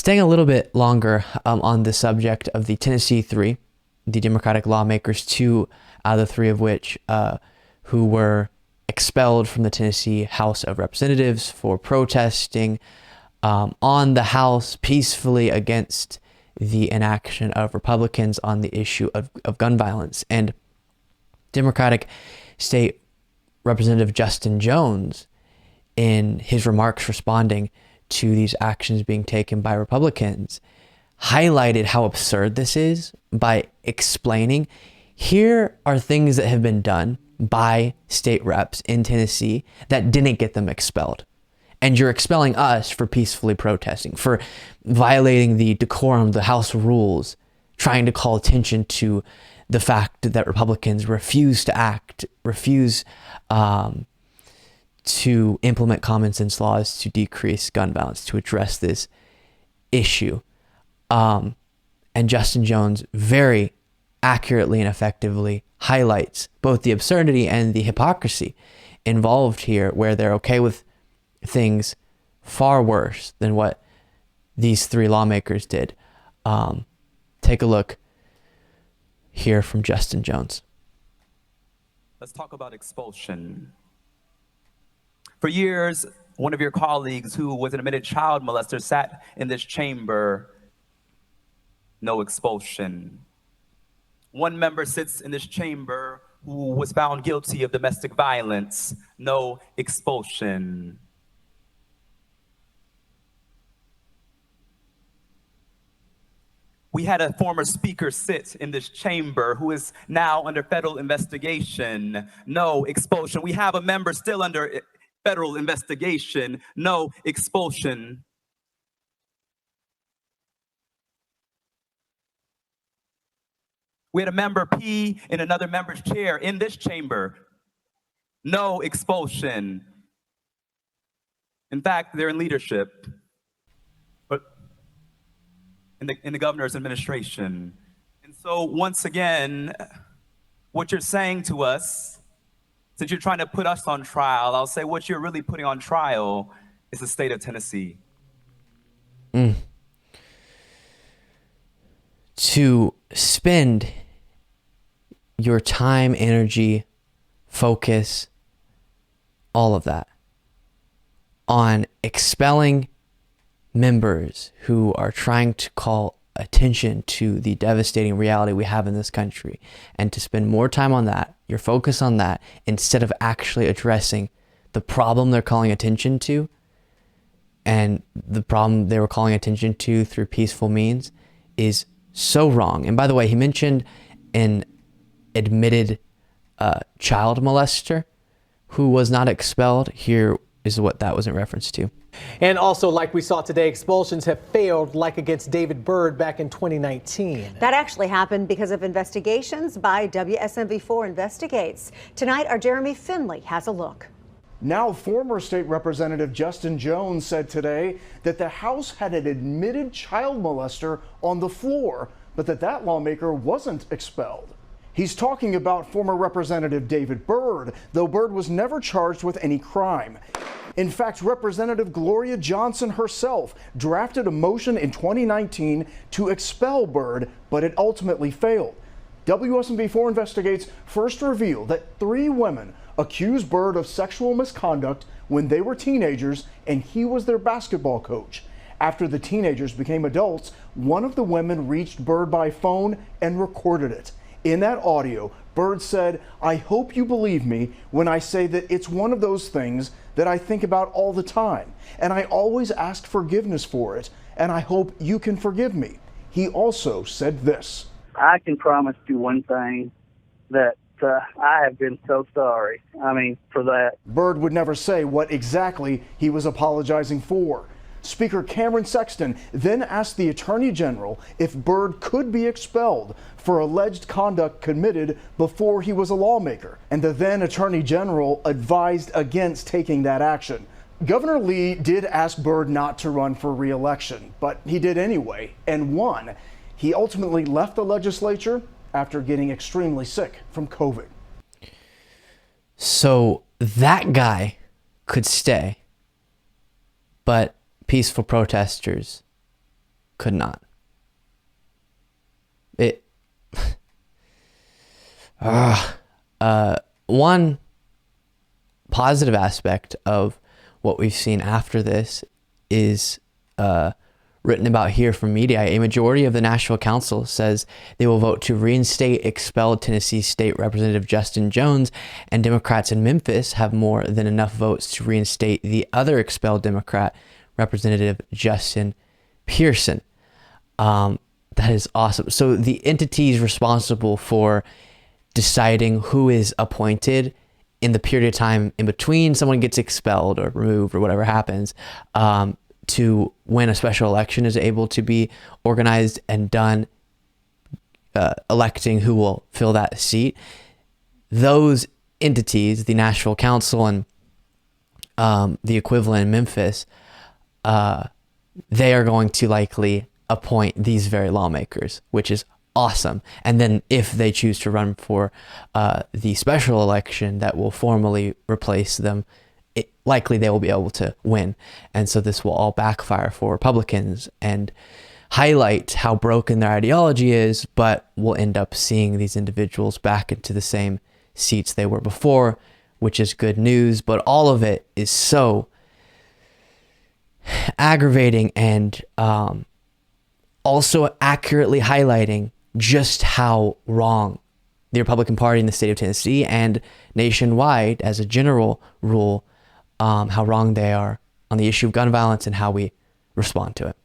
Staying a little bit longer on the subject of the Tennessee Three, the Democratic lawmakers, two out of the three of which who were expelled from the Tennessee House of Representatives for protesting on the House peacefully against the inaction of Republicans on the issue of gun violence. And Democratic State Representative Justin Jones, in his remarks responding to these actions being taken by Republicans, highlighted how absurd this is by explaining, here are things that have been done by state reps in Tennessee that didn't get them expelled. And you're expelling us for peacefully protesting, for violating the decorum, the House rules, trying to call attention to the fact that Republicans refuse to act, refuse to implement common sense laws to decrease gun violence, to address this issue. And Justin Jones very accurately and effectively highlights both the absurdity and the hypocrisy involved here, where they're okay with things far worse than what these three lawmakers did. Take a look here from Justin Jones. Let's talk about expulsion. For years, one of your colleagues who was an admitted child molester sat in this chamber. No expulsion. One member sits in this chamber who was found guilty of domestic violence. No expulsion. We had a former speaker sit in this chamber who is now under federal investigation. No expulsion. We have a member still under federal investigation. No expulsion. We had a member pee in another member's chair in this chamber. No expulsion. In fact, they're in leadership, but in the governor's administration. And so once again, what you're saying to us, since you're trying to put us on trial, I'll say what you're really putting on trial is the state of Tennessee. To spend your time, energy, focus, all of that on expelling members who are trying to call attention to the devastating reality we have in this country, and to spend more time on that, your focus on that, instead of actually addressing the problem they're calling attention to, and the problem they were calling attention to through peaceful means, is so wrong. And by the way, he mentioned an admitted child molester who was not expelled. Here is what that was in reference to. And also, like we saw today, expulsions have failed, like against David Byrd back in 2019. That actually happened because of investigations by WSMV4 Investigates. Tonight, our Jeremy Finley has a look. Now, former state representative Justin Jones said today that the House had an admitted child molester on the floor, but that lawmaker wasn't expelled. He's talking about former Representative David Byrd, though Byrd was never charged with any crime. In fact, Representative Gloria Johnson herself drafted a motion in 2019 to expel Byrd, but it ultimately failed. WSMV4 Investigates first revealed that 3 women accused Byrd of sexual misconduct when they were teenagers, and he was their basketball coach. After the teenagers became adults, one of the women reached Byrd by phone and recorded it. In that audio, Byrd said, "I hope you believe me when I say that it's one of those things that I think about all the time, and I always ask forgiveness for it, and I hope you can forgive me." He also said this. "I can promise you one thing, that I have been so sorry. For that." Byrd would never say what exactly he was apologizing for. Speaker Cameron Sexton then asked the Attorney General if Byrd could be expelled for alleged conduct committed before he was a lawmaker, and the then Attorney General advised against taking that action. Governor Lee did ask Byrd not to run for re-election, but he did anyway and won. He ultimately left the legislature after getting extremely sick from COVID. So that guy could stay, but peaceful protesters could not. It one positive aspect of what we've seen after this is written about here from media. A majority of the National Council says they will vote to reinstate expelled Tennessee State Representative Justin Jones, and Democrats in Memphis have more than enough votes to reinstate the other expelled Democrat, Representative Justin Pearson. That is awesome. So the entities responsible for deciding who is appointed in the period of time in between someone gets expelled or removed or whatever happens, to when a special election is able to be organized and done, electing who will fill that seat. Those entities, the National Council and the equivalent in Memphis, they are going to likely appoint these very lawmakers, which is awesome. And then if they choose to run for the special election that will formally replace them, likely they will be able to win. And so this will all backfire for Republicans and highlight how broken their ideology is, but we'll end up seeing these individuals back into the same seats they were before, which is good news. But all of it is so aggravating and also accurately highlighting just how wrong the Republican Party in the state of Tennessee and nationwide as a general rule, how wrong they are on the issue of gun violence and how we respond to it.